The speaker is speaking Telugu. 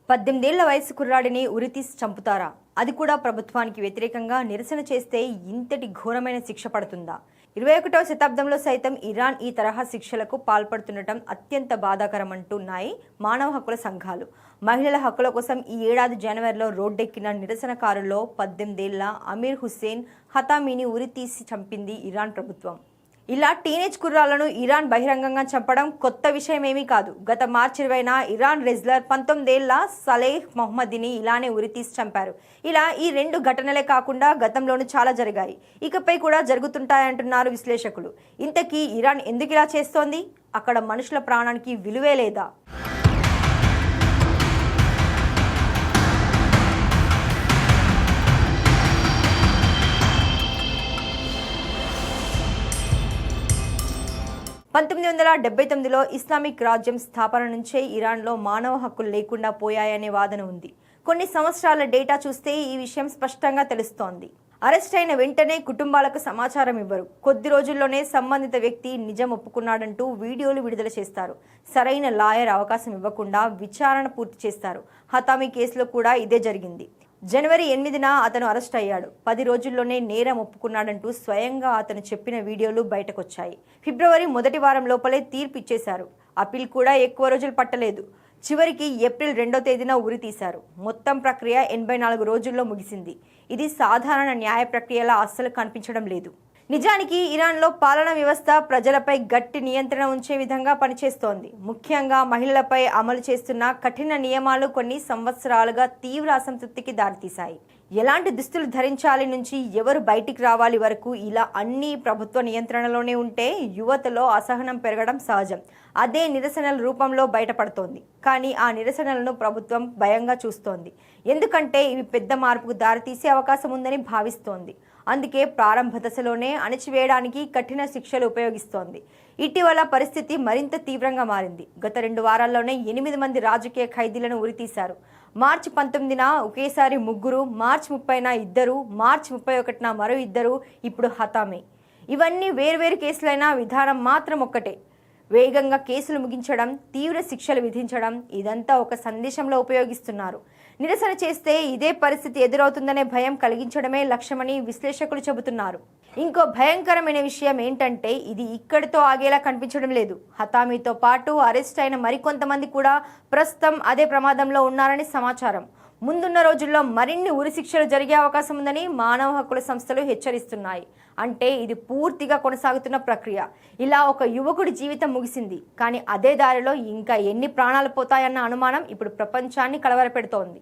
18 ఏళ్ల వయసు కుర్రాడిని ఉరితీసి చంపుతారా? అది కూడా ప్రభుత్వానికి వ్యతిరేకంగా నిరసన చేస్తే ఇంతటి ఘోరమైన శిక్ష పడుతుందా? 21వ శతాబ్దంలో సైతం ఇరాన్ ఈ తరహా శిక్షలకు పాల్పడుతుండటం అత్యంత బాధాకరమంటున్నాయి మానవ హక్కుల సంఘాలు. మహిళల హక్కుల కోసం ఈ ఏడాది జనవరిలో రోడ్డెక్కిన నిరసనకారుల్లో 18 ఏళ్ల అమీర్ హుస్సేన్ హతామీని ఉరితీసి చంపింది ఇరాన్ ప్రభుత్వం. ఇలా టీనేజ్ కుర్రాళ్లను ఇరాన్ బహిరంగంగా చంపడం కొత్త విషయమేమీ కాదు. గత మార్చి 20న ఇరాన్ రెజ్లర్ 19 ఏళ్ల సలేహ్ మొహమ్మదీని ఇలానే ఉరితీసి చంపారు. ఇలా ఈ రెండు ఘటనలే కాకుండా గతంలోనూ చాలా జరిగాయి, ఇకపై కూడా జరుగుతుంటాయంటున్నారు విశ్లేషకులు. ఇంతకీ ఇరాన్ ఎందుకు ఇలా చేస్తోంది? అక్కడ మనుషుల ప్రాణానికి విలువే లేదా? పంతొమ్మిది 1979లో ఇస్లామిక్ రాజ్యం స్థాపన నుంచే ఇరాన్లో మానవ హక్కులు లేకుండా పోయాయనే వాదన ఉంది. కొన్ని సంవత్సరాల డేటా చూస్తే ఈ విషయం స్పష్టంగా తెలుస్తోంది. అరెస్ట్ అయిన వెంటనే కుటుంబాలకు సమాచారం ఇవ్వరు. కొద్ది రోజుల్లోనే సంబంధిత వ్యక్తి నిజం ఒప్పుకున్నాడంటూ వీడియోలు విడుదల చేస్తారు. సరైన లాయర్ అవకాశం ఇవ్వకుండా విచారణ పూర్తి చేస్తారు. హతామీ కేసులో కూడా ఇదే జరిగింది. జనవరి 8న అతను అరెస్ట్ అయ్యాడు. 10 రోజుల్లోనే నేరం ఒప్పుకున్నాడంటూ స్వయంగా అతను చెప్పిన వీడియోలు బయటకొచ్చాయి. ఫిబ్రవరి మొదటి వారం లోపలే తీర్పు ఇచ్చేశారు. అప్పీల్ కూడా ఎక్కువ రోజులు పట్టలేదు. చివరికి ఏప్రిల్ 2వ తేదీన ఉరి తీశారు. మొత్తం ప్రక్రియ 84 రోజుల్లో ముగిసింది. ఇది సాధారణ న్యాయ ప్రక్రియలా అస్సలు కనిపించడం లేదు. నిజానికి ఇరాన్లో పాలనా వ్యవస్థ ప్రజలపై గట్టి నియంత్రణ ఉంచే విధంగా పనిచేస్తోంది. ముఖ్యంగా మహిళలపై అమలు చేస్తున్న కఠిన నియమాలు కొన్ని సంవత్సరాలుగా తీవ్ర అసంతృప్తికి దారితీశాయి. ఎలాంటి దుస్తులు ధరించాలి నుంచి ఎవరు బయటికి రావాలి వరకు ఇలా అన్ని ప్రభుత్వ నియంత్రణలోనే ఉంటే యువతలో అసహనం పెరగడం సహజం. అదే నిరసనల రూపంలో బయటపడుతోంది. కానీ ఆ నిరసనలను ప్రభుత్వం భయంగా చూస్తోంది. ఎందుకంటే ఇవి పెద్ద మార్పుకు దారితీసే అవకాశం ఉందని భావిస్తోంది. అందుకే ప్రారంభ దశలోనే అణచివేయడానికి కఠిన శిక్షలు ఉపయోగిస్తోంది. ఇటీవల పరిస్థితి మరింత తీవ్రంగా మారింది. గత 2 వారాల్లోనే 8 మంది రాజకీయ ఖైదీలను ఉరితీశారు. మార్చి 19న ఒకేసారి 3, మార్చి 30న 2, మార్చి 31న మరో 2 ఇప్పుడు హతామే. ఇవన్నీ వేర్వేరు కేసులైన విధానం మాత్రం ఒక్కటే. వేగంగా కేసులు ముగించడం, తీవ్ర శిక్షలు విధించడం, ఇదంతా ఒక సందేశంలో ఉపయోగిస్తున్నారు. నిరసన చేస్తే ఇదే పరిస్థితి ఎదురవుతుందనే భయం కలిగించడమే లక్ష్యమని విశ్లేషకులు చెబుతున్నారు. ఇంకో భయంకరమైన విషయం ఏంటంటే ఇది ఇక్కడితో ఆగేలా కనిపించడం లేదు. హతామీతో పాటు అరెస్ట్ అయిన మరికొంతమంది కూడా ప్రస్తుతం అదే ప్రమాదంలో ఉన్నారని సమాచారం. ముందున్న రోజుల్లో మరిన్ని ఉరి శిక్షలు జరిగే అవకాశం ఉందని మానవ హక్కుల సంస్థలు హెచ్చరిస్తున్నాయి. అంటే ఇది పూర్తిగా కొనసాగుతున్న ప్రక్రియ. ఇలా ఒక యువకుడి జీవితం ముగిసింది, కానీ అదే దారిలో ఇంకా ఎన్ని ప్రాణాలు పోతాయన్న అనుమానం ఇప్పుడు ప్రపంచాన్ని కలవరపెడుతోంది.